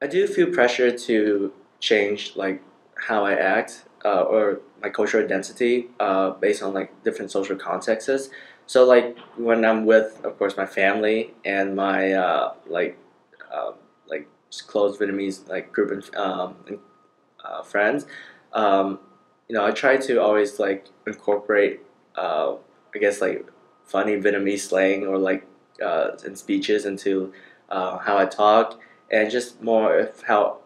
I do feel pressure to change like how I act or my cultural identity based on like different social contexts. So like when I'm with, of course, my family and my uh, like close Vietnamese like group and friends, um, I try to always like incorporate, I guess like funny Vietnamese slang or like and speeches into how I talk and just more of how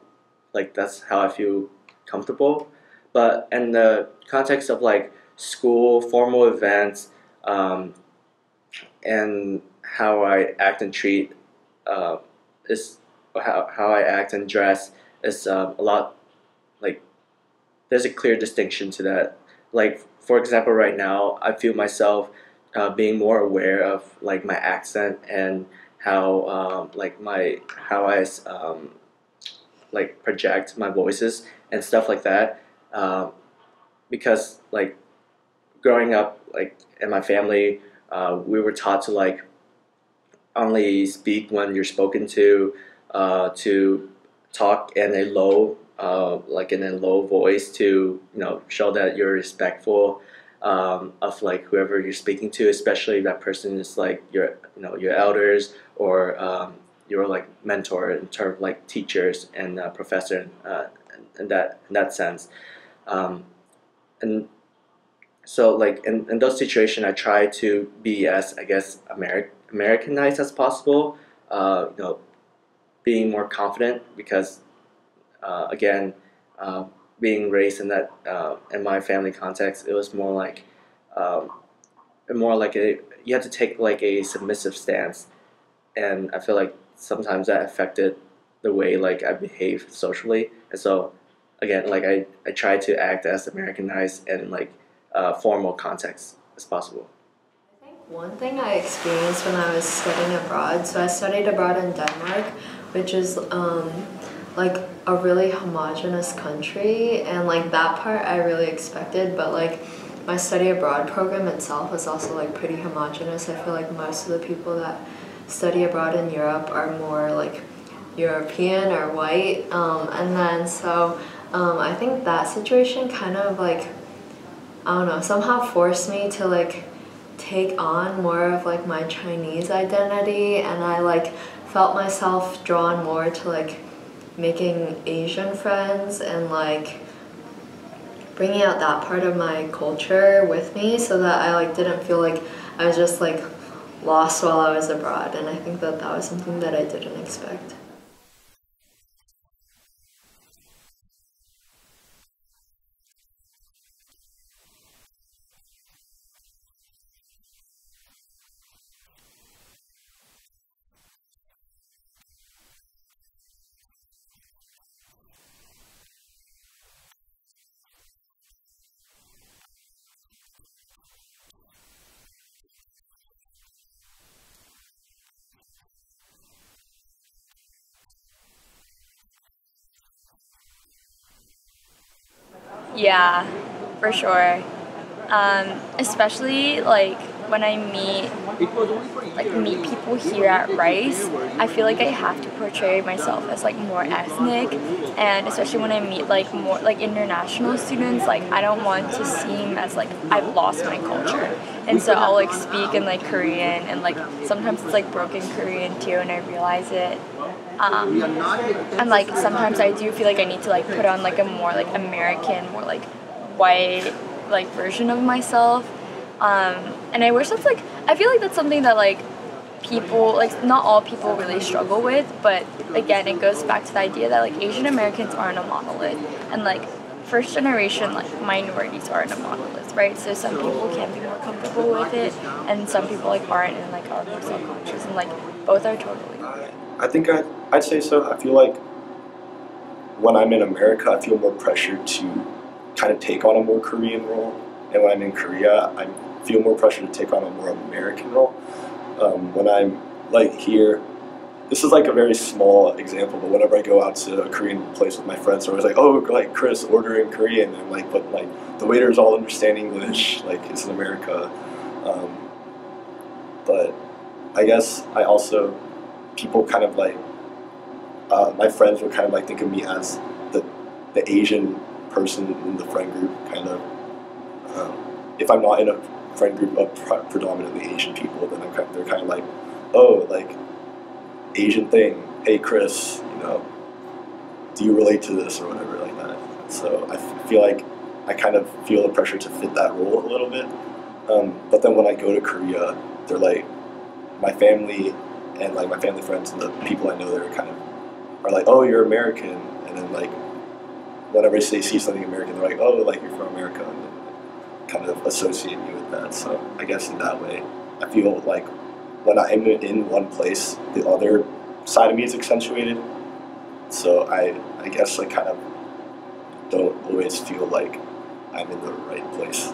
like that's how I feel comfortable. But in the context of like school, formal events, um, and how I act and treat uh, is how I act and dress is a lot like there's a clear distinction to that. Like for example, right now I feel myself being more aware of like my accent and how like my how I like project my voices and stuff like that. Um, because like growing up like in my family, we were taught to like only speak when you're spoken to talk in a low, like in a low voice to show that you're respectful of like whoever you're speaking to, especially if that person is like your elders or your like mentor in terms of like teachers and professor in that sense. Um, and so like in those situations, I try to be as I guess Americanized as possible. Being more confident because again, uh, being raised in that in my family context, it was um, more like a you have to take like a submissive stance, and I feel like sometimes that affected the way like I behave socially, and so again, like I try to act as Americanized and like formal context as possible. One thing I experienced when I was studying abroad, so I studied abroad in Denmark, which is like a really homogenous country, and like that part I really expected, but like my study abroad program itself is also like pretty homogenous. I feel like most of the people that study abroad in Europe are more like European or white, and then so I think that situation kind of like I don't know, somehow forced me to like take on more of like my Chinese identity, and I like felt myself drawn more to like making Asian friends and like bringing out that part of my culture with me so that I like didn't feel like I was just like lost while I was abroad, and I think that that was something that I didn't expect. Yeah, for sure. Especially like when I meet people here at Rice, I feel like I have to portray myself as like more ethnic, and especially when I meet like more like international students, like I don't want to seem as like I've lost my culture, and so I'll like speak in like Korean, and like sometimes it's like broken Korean too, and I realize it. And like sometimes I do feel like I need to like put on like a more like American, more like white like version of myself. Um, and I wish that's like I feel like that's something that like people like not all people really struggle with, but again it goes back to the idea that like Asian Americans aren't a monolith, and like first generation like minorities aren't a monolith, right? So some people can be more comfortable with it, and some people like aren't, and like are more self-conscious, and like both are totally okay. I think I'd say so. I feel like when I'm in America, I feel more pressure to kind of take on a more Korean role, and when I'm in Korea, I feel more pressure to take on a more American role. When I'm like here, this is like a very small example, but whenever I go out to a Korean place with my friends, they're always like, "Oh, like Chris, order in Korean," and like, but like the waiters all understand English, like it's in America. Um, but I guess I also people kind of like my friends would kind of like think of me as the Asian person in the friend group, kind of. If I'm not in a friend group of predominantly Asian people, then they're kind of like, oh, like Asian thing. Hey, Chris, you know, do you relate to this or whatever like that? So I feel like I kind of feel the pressure to fit that role a little bit. But then when I go to Korea, they're like, my family and like my family friends and the people I know there are like, oh, you're American, and then like whenever they see something American, they're like, oh, like you're from America, and then kind of associate me with that. So I guess in that way, I feel like when I'm in one place, the other side of me is accentuated. So I guess I kind of don't always feel like I'm in the right place.